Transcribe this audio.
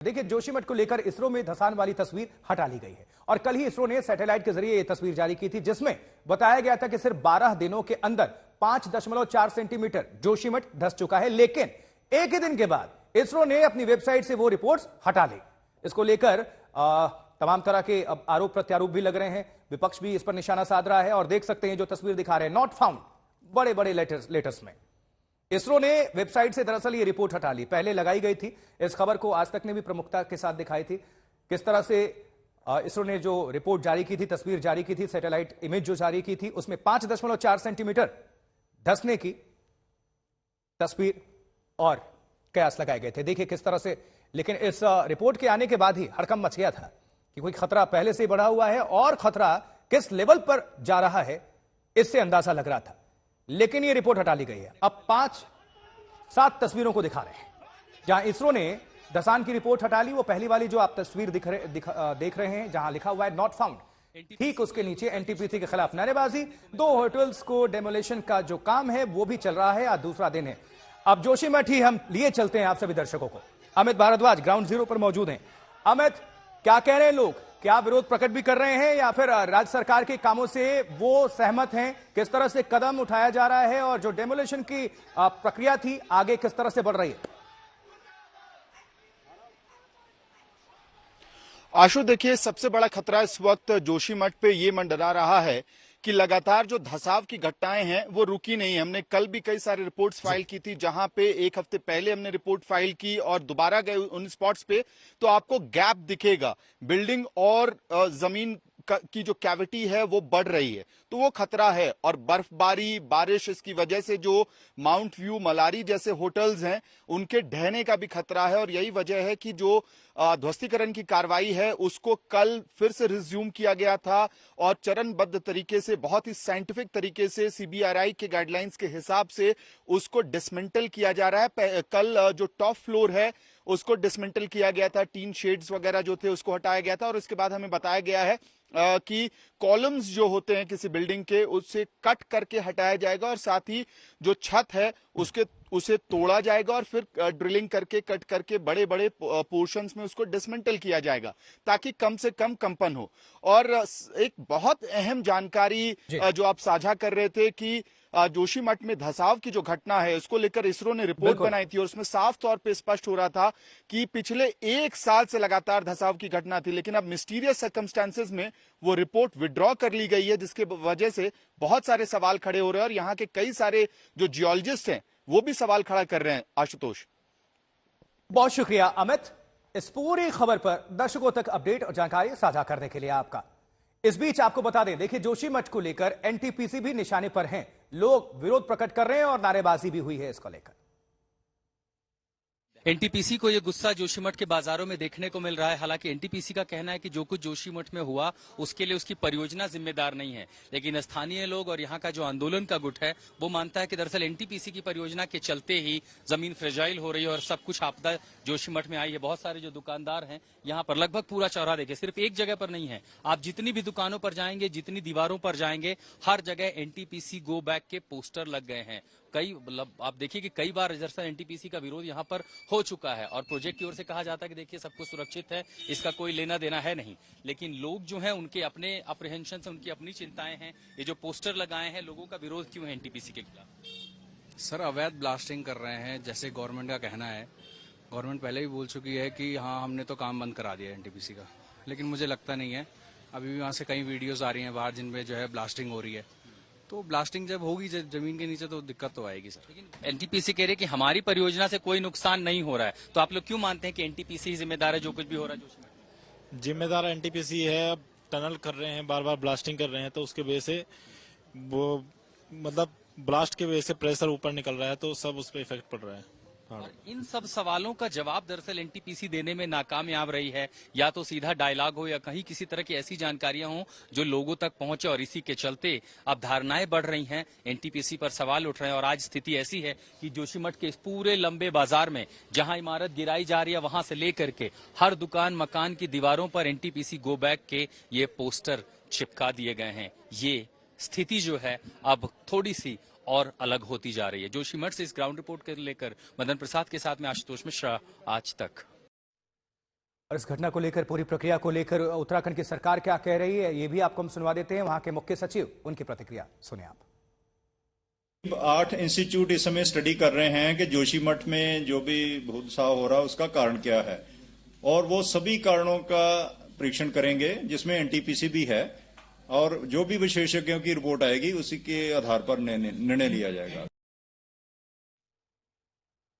देखिए, जोशीमठ को लेकर इसरो में धसान वाली तस्वीर हटा ली गई है और कल ही इसरो ने सैटेलाइट के जरिए यह तस्वीर जारी की थी, जिसमें बताया गया था कि सिर्फ 12 दिनों के अंदर 5.4 सेंटीमीटर जोशीमठ धंस चुका है। लेकिन एक ही दिन के बाद इसरो ने अपनी वेबसाइट से वो रिपोर्ट्स हटा ली। इसको लेकर तमाम तरह के अब आरोप प्रत्यारोप भी लग रहे हैं, विपक्ष भी इस पर निशाना साध रहा है और देख सकते हैं जो तस्वीर दिखा रहे हैं, नॉट फाउंड, बड़े बड़े लेटर्स में। इसरो ने वेबसाइट से दरअसल ये रिपोर्ट हटा ली, पहले लगाई गई थी। इस खबर को आज तक ने भी प्रमुखता के साथ दिखाई थी, किस तरह से इसरो ने जो रिपोर्ट जारी की थी, तस्वीर जारी की थी, सैटेलाइट इमेज जो जारी की थी, उसमें 5.4 सेंटीमीटर धंसने की तस्वीर और कयास लगाए गए थे। देखिए किस तरह से, लेकिन इस रिपोर्ट के आने के बाद ही हड़कंप मच गया था कि कोई खतरा पहले से बढ़ा हुआ है और खतरा किस लेवल पर जा रहा है इससे अंदाजा लग रहा था। लेकिन यह रिपोर्ट हटा ली गई है। अब 5-7 तस्वीरों को दिखा रहे हैं जहां इसरो ने धसान की रिपोर्ट हटा ली। वो पहली वाली जो आप तस्वीर देख रहे हैं, जहां लिखा हुआ है नॉट फाउंड, ठीक उसके नीचे एनटीपीसी के खिलाफ नारेबाजी, 2 होटल्स को डेमोलेशन का जो काम है वो भी चल रहा है। आज दूसरा दिन है। अब जोशीमठ ही हम लिए चलते हैं आप सभी दर्शकों को। अमित भारद्वाज ग्राउंड जीरो पर मौजूद हैं। अमित, क्या कह रहे हैं लोग? क्या विरोध प्रकट भी कर रहे हैं या फिर राज्य सरकार के कामों से वो सहमत हैं? किस तरह से कदम उठाया जा रहा है और जो डेमोलेशन की प्रक्रिया थी आगे किस तरह से बढ़ रही है? आशु, देखिए, सबसे बड़ा खतरा इस वक्त जोशीमठ पे ये मंडरा रहा है कि लगातार जो धंसाव की घटनाएं हैं वो रुकी नहीं है। हमने कल भी कई सारी रिपोर्ट्स फाइल की थी, जहां पे एक हफ्ते पहले हमने रिपोर्ट फाइल की और दोबारा गए उन स्पॉट्स पे तो आपको गैप दिखेगा, बिल्डिंग और जमीन की जो कैविटी है वो बढ़ रही है, तो वो खतरा है। और बर्फबारी, बारिश, इसकी वजह से जो माउंट व्यू, मलारी जैसे होटल्स हैं उनके ढहने का भी खतरा है। और यही वजह है कि जो ध्वस्तीकरण की कार्रवाई है उसको कल फिर से रिज्यूम किया गया था और चरणबद्ध तरीके से, बहुत ही साइंटिफिक तरीके से, सीबीआरआई के गाइडलाइंस के हिसाब से उसको डिसमेंटल किया जा रहा है। कल जो टॉप फ्लोर है उसको डिसमेंटल किया गया था, टीन शेड्स वगैरह जो थे उसको हटाया गया था और उसके बाद हमें बताया गया है कि कॉलम्स जो होते हैं किसी बिल्डिंग के उससे कट करके हटाया जाएगा और साथ ही जो छत है उसे तोड़ा जाएगा और फिर ड्रिलिंग करके, कट करके बड़े बड़े पोर्शंस में उसको डिसमेंटल किया जाएगा ताकि कम से कम कंपन हो। और एक बहुत अहम जानकारी जो आप साझा कर रहे थे कि जोशीमठ में धंसाव की जो घटना है उसको लेकर इसरो ने रिपोर्ट बनाई थी और उसमें साफ तौर पे स्पष्ट हो रहा था कि पिछले 1 साल से लगातार धंसाव की घटना थी, लेकिन अब मिस्टीरियस सर्कमस्टेंसेस में वो रिपोर्ट विड्रॉ कर ली गई है, जिसके वजह से बहुत सारे सवाल खड़े हो रहे हैं और यहाँ के कई सारे जो जियोलॉजिस्ट हैं वो भी सवाल खड़ा कर रहे हैं। आशुतोष, बहुत शुक्रिया अमित, इस पूरी खबर पर दर्शकों तक अपडेट और जानकारी साझा करने के लिए आपका। इस बीच आपको बता दें, देखिए जोशीमठ को लेकर एनटीपीसी भी निशाने पर हैं, लोग विरोध प्रकट कर रहे हैं और नारेबाजी भी हुई है इसको लेकर। एनटीपीसी को ये गुस्सा जोशीमठ के बाजारों में देखने को मिल रहा है। हालांकि एनटीपीसी का कहना है कि जो कुछ जोशीमठ में हुआ उसके लिए उसकी परियोजना जिम्मेदार नहीं है, लेकिन स्थानीय लोग और यहाँ का जो आंदोलन का गुट है वो मानता है कि दरअसल एनटीपीसी की परियोजना के चलते ही जमीन फ्रेजाइल हो रही है और सब कुछ आपदा जोशीमठ में आई है। बहुत सारे जो दुकानदार हैं यहाँ पर, लगभग पूरा चौराहा देखिए, सिर्फ एक जगह पर नहीं है, आप जितनी भी दुकानों पर जाएंगे, जितनी दीवारों पर जाएंगे, हर जगह एनटीपीसी गो बैक के पोस्टर लग गए हैं। आप देखिए कि कई बार दरअसल एनटीपीसी का विरोध यहाँ पर हो चुका है और प्रोजेक्ट की ओर से कहा जाता है कि देखिए सब कुछ सुरक्षित है, इसका कोई लेना देना है नहीं, लेकिन लोग जो हैं उनके अपने अप्रीहेंशन, उनकी अपनी चिंताएं हैं। ये जो पोस्टर लगाए हैं, लोगों का विरोध क्यों है एनटीपीसी के खिलाफ? सर, अवैध ब्लास्टिंग कर रहे हैं जैसे गवर्नमेंट का कहना है। गवर्नमेंट पहले भी बोल चुकी है कि हाँ, हमने तो काम बंद करा दिया एनटीपीसी का, लेकिन मुझे लगता नहीं है। अभी भी वहाँ से कई वीडियोज आ रही हैं बाहर जिनमें जो है ब्लास्टिंग हो रही है, तो ब्लास्टिंग जब होगी जमीन के नीचे तो दिक्कत तो आएगी सर। लेकिन एनटीपीसी कह रही है कि हमारी परियोजना से कोई नुकसान नहीं हो रहा है, तो आप लोग क्यों मानते हैं कि एनटीपीसी ही जिम्मेदार है जो कुछ भी हो रहा है जोशीमठ? जिम्मेदार एनटीपीसी है। टनल कर रहे हैं, बार बार ब्लास्टिंग कर रहे हैं, तो उसके वजह से वो मतलब ब्लास्ट के वजह से प्रेशर ऊपर निकल रहा है, तो सब उस पर इफेक्ट पड़ रहा है। और इन सब सवालों का जवाब दरअसल एनटीपीसी देने में नाकामयाब रही है। या तो सीधा डायलॉग हो या कहीं किसी तरह की ऐसी जानकारियां हो जो लोगों तक पहुंचे, और इसी के चलते अब धारणाएं बढ़ रही हैं, एनटीपीसी पर सवाल उठ रहे हैं। और आज स्थिति ऐसी है कि जोशीमठ के इस पूरे लंबे बाजार में जहां इमारत गिराई जा रही है वहां से लेकर के हर दुकान, मकान की दीवारों पर एनटीपीसी गो बैक के ये पोस्टर चिपका दिए गए हैं। ये स्थिति जो है अब थोड़ी सी और अलग होती जा रही है। जोशीमठ से इस ग्राउंड रिपोर्ट कर लेकर मदन प्रसाद के साथ में आशुतोष मिश्रा, आज तक। और इस घटना को लेकर, पूरी प्रक्रिया को लेकर उत्तराखंड की सरकार क्या कह रही है, ये भी आपको हम सुनवा देते हैं। वहां के मुख्य सचिव, उनकी प्रतिक्रिया सुने आप। 8 इंस्टीट्यूट इस समय स्टडी कर रहे हैं कि जोशीमठ में जो भी भूदसाव हो रहा है उसका कारण क्या है, और वो सभी कारणों का परीक्षण करेंगे जिसमें एनटीपीसी भी है, और जो भी विशेषज्ञों की रिपोर्ट आएगी उसी के आधार पर निर्णय लिया जाएगा।